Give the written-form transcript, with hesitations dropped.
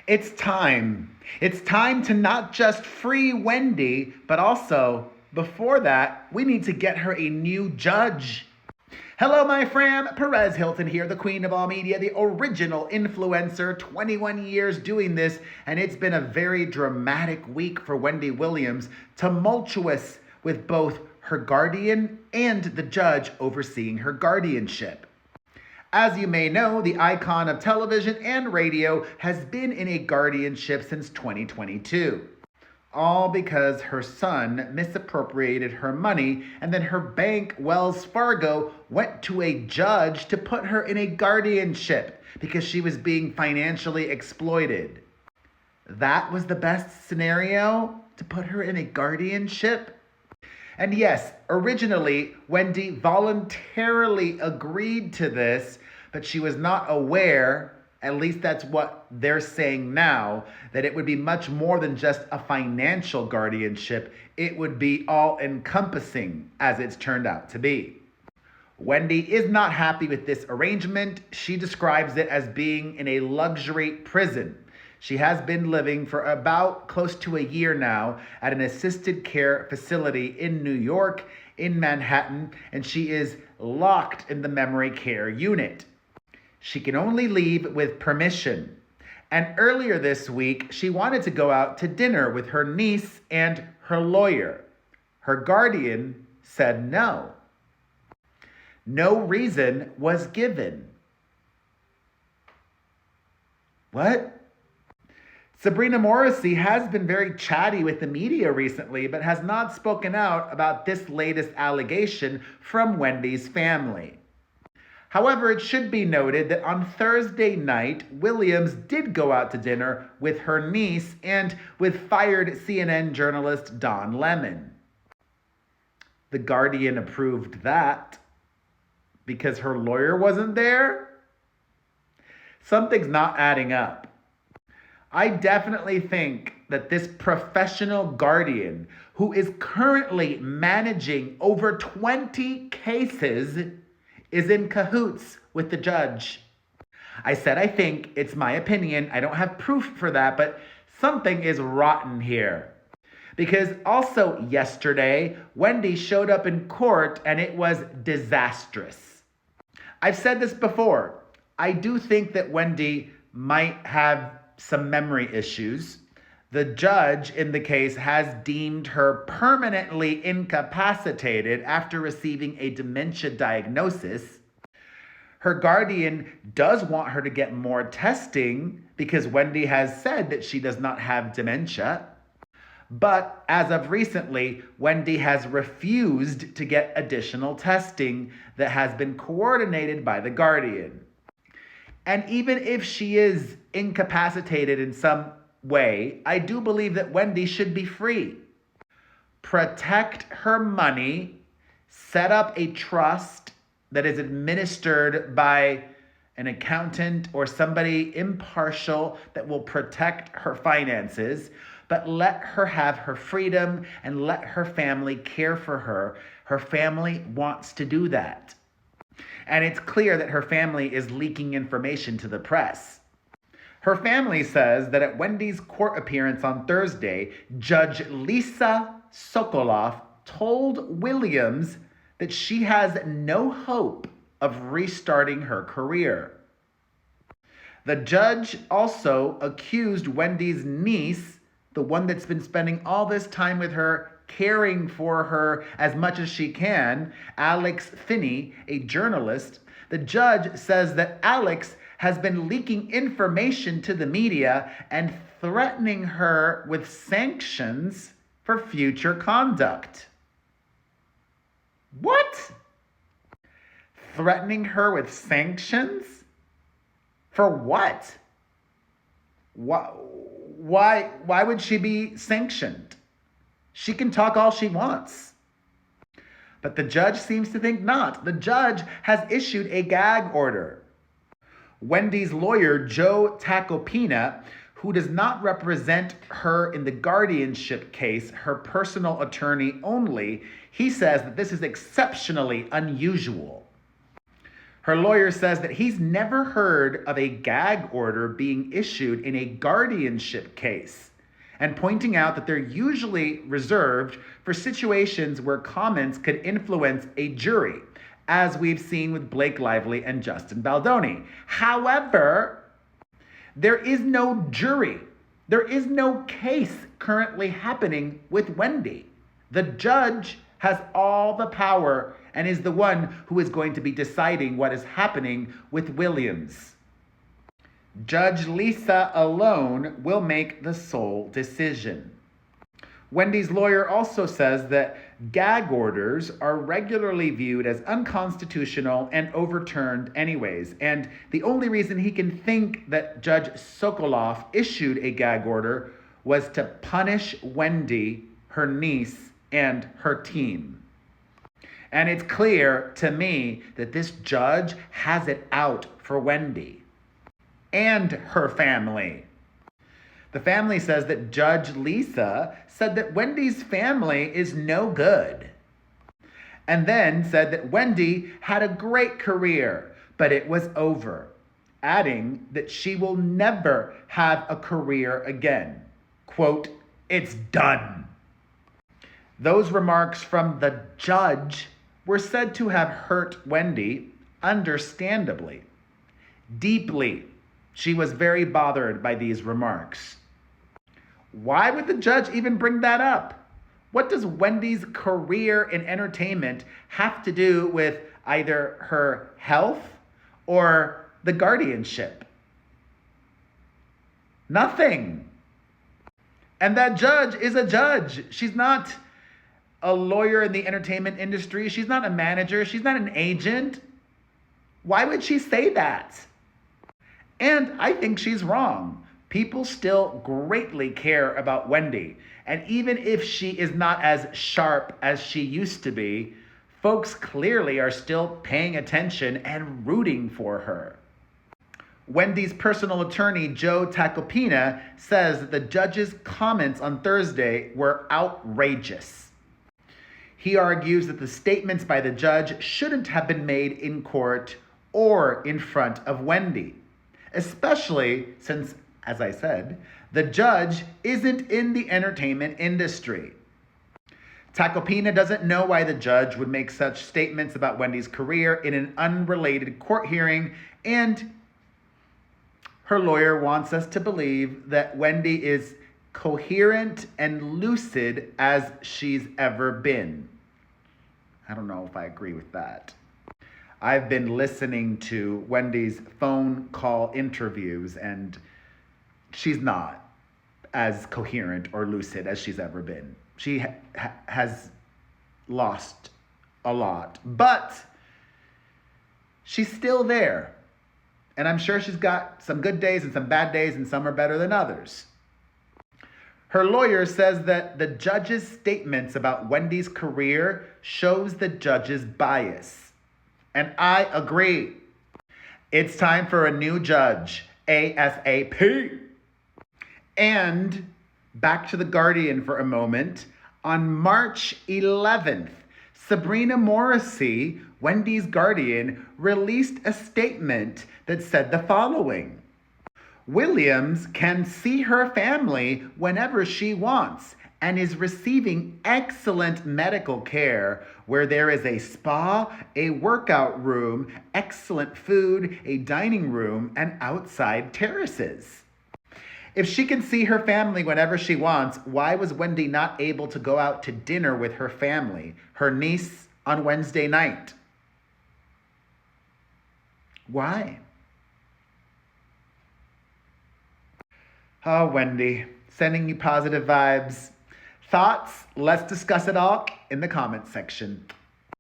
It's time. It's time to not just free Wendy, but also, before that, we need to get her a new judge. Hello, my fam. Perez Hilton here, the queen of all media, the original influencer, 21 years doing this, and it's been a very dramatic week for Wendy Williams, tumultuous with both her guardian and the judge overseeing her guardianship. As you may know, the icon of television and radio has been in a guardianship since 2022. All because her son misappropriated her money, and then her bank, Wells Fargo, went to a judge to put her in a guardianship because she was being financially exploited. That was the best scenario, to put her in a guardianship? And yes, originally, Wendy voluntarily agreed to this, but she was not aware, at least that's what they're saying now, that it would be much more than just a financial guardianship. It would be all-encompassing, as it's turned out to be. Wendy is not happy with this arrangement. She describes it as being in a luxury prison. She has been living for about close to a year now at an assisted care facility in New York, in Manhattan, and she is locked in the memory care unit. She can only leave with permission. And earlier this week, she wanted to go out to dinner with her niece and her lawyer. Her guardian said no. No reason was given. What? Sabrina Morrissey has been very chatty with the media recently, but has not spoken out about this latest allegation from Wendy's family. However, it should be noted that on Thursday night, Williams did go out to dinner with her niece and with fired CNN journalist Don Lemon. The Guardian approved that because her lawyer wasn't there? Something's not adding up. I definitely think that this professional guardian, who is currently managing over 20 cases, is in cahoots with the judge. I said I think, it's my opinion. I don't have proof for that, but something is rotten here. Because also yesterday, Wendy showed up in court and it was disastrous. I've said this before. I do think that Wendy might have some memory issues. The judge in the case has deemed her permanently incapacitated after receiving a dementia diagnosis. Her guardian does want her to get more testing because Wendy has said that she does not have dementia. But as of recently, Wendy has refused to get additional testing that has been coordinated by the guardian. And even if she is incapacitated in some way, I do believe that Wendy should be free. Protect her money, set up a trust that is administered by an accountant or somebody impartial that will protect her finances, but let her have her freedom and let her family care for her. Her family wants to do that. And it's clear that her family is leaking information to the press. Her family says that at Wendy's court appearance on Thursday, Judge Lisa Sokoloff told Williams that she has no hope of restarting her career. The judge also accused Wendy's niece, the one that's been spending all this time with her, caring for her as much as she can, Alex Finney, a journalist. The judge says that Alex has been leaking information to the media and threatening her with sanctions for future conduct. What? Threatening her with sanctions? For what? Why would she be sanctioned? She can talk all she wants. But the judge seems to think not. The judge has issued a gag order. Wendy's lawyer, Joe Tacopina, who does not represent her in the guardianship case, her personal attorney only, he says that this is exceptionally unusual. Her lawyer says that he's never heard of a gag order being issued in a guardianship case, and pointing out that they're usually reserved for situations where comments could influence a jury, as we've seen with Blake Lively and Justin Baldoni. However, there is no jury. There is no case currently happening with Wendy. The judge has all the power and is the one who is going to be deciding what is happening with Williams. Judge Lisa alone will make the sole decision. Wendy's lawyer also says that gag orders are regularly viewed as unconstitutional and overturned anyways. And the only reason he can think that Judge Sokoloff issued a gag order was to punish Wendy, her niece, and her team. And it's clear to me that this judge has it out for Wendy and her family. The family says that Judge Lisa said that Wendy's family is no good, and then said that Wendy had a great career, but it was over, adding that she will never have a career again. Quote, "It's done." Those remarks from the judge were said to have hurt Wendy, understandably. Deeply, she was very bothered by these remarks. Why would the judge even bring that up? What does Wendy's career in entertainment have to do with either her health or the guardianship? Nothing. And that judge is a judge. She's not a lawyer in the entertainment industry. She's not a manager. She's not an agent. Why would she say that? And I think she's wrong. People still greatly care about Wendy. And even if she is not as sharp as she used to be, folks clearly are still paying attention and rooting for her. Wendy's personal attorney, Joe Tacopina, says that the judge's comments on Thursday were outrageous. He argues that the statements by the judge shouldn't have been made in court or in front of Wendy, especially since, as I said, the judge isn't in the entertainment industry. Tacopina doesn't know why the judge would make such statements about Wendy's career in an unrelated court hearing, and her lawyer wants us to believe that Wendy is coherent and lucid as she's ever been. I don't know if I agree with that. I've been listening to Wendy's phone call interviews, and she's not as coherent or lucid as she's ever been. She has lost a lot, but she's still there. And I'm sure she's got some good days and some bad days, and some are better than others. Her lawyer says that the judge's statements about Wendy's career shows the judge's bias. And I agree. It's time for a new judge, ASAP. And back to The Guardian for a moment. On March 11th, Sabrina Morrissey, Wendy's guardian, released a statement that said the following: Williams can see her family whenever she wants and is receiving excellent medical care where there is a spa, a workout room, excellent food, a dining room, and outside terraces. If she can see her family whenever she wants, why was Wendy not able to go out to dinner with her family, her niece, on Wednesday night? Why? Oh, Wendy, sending you positive vibes. Thoughts? Let's discuss it all in the comments section.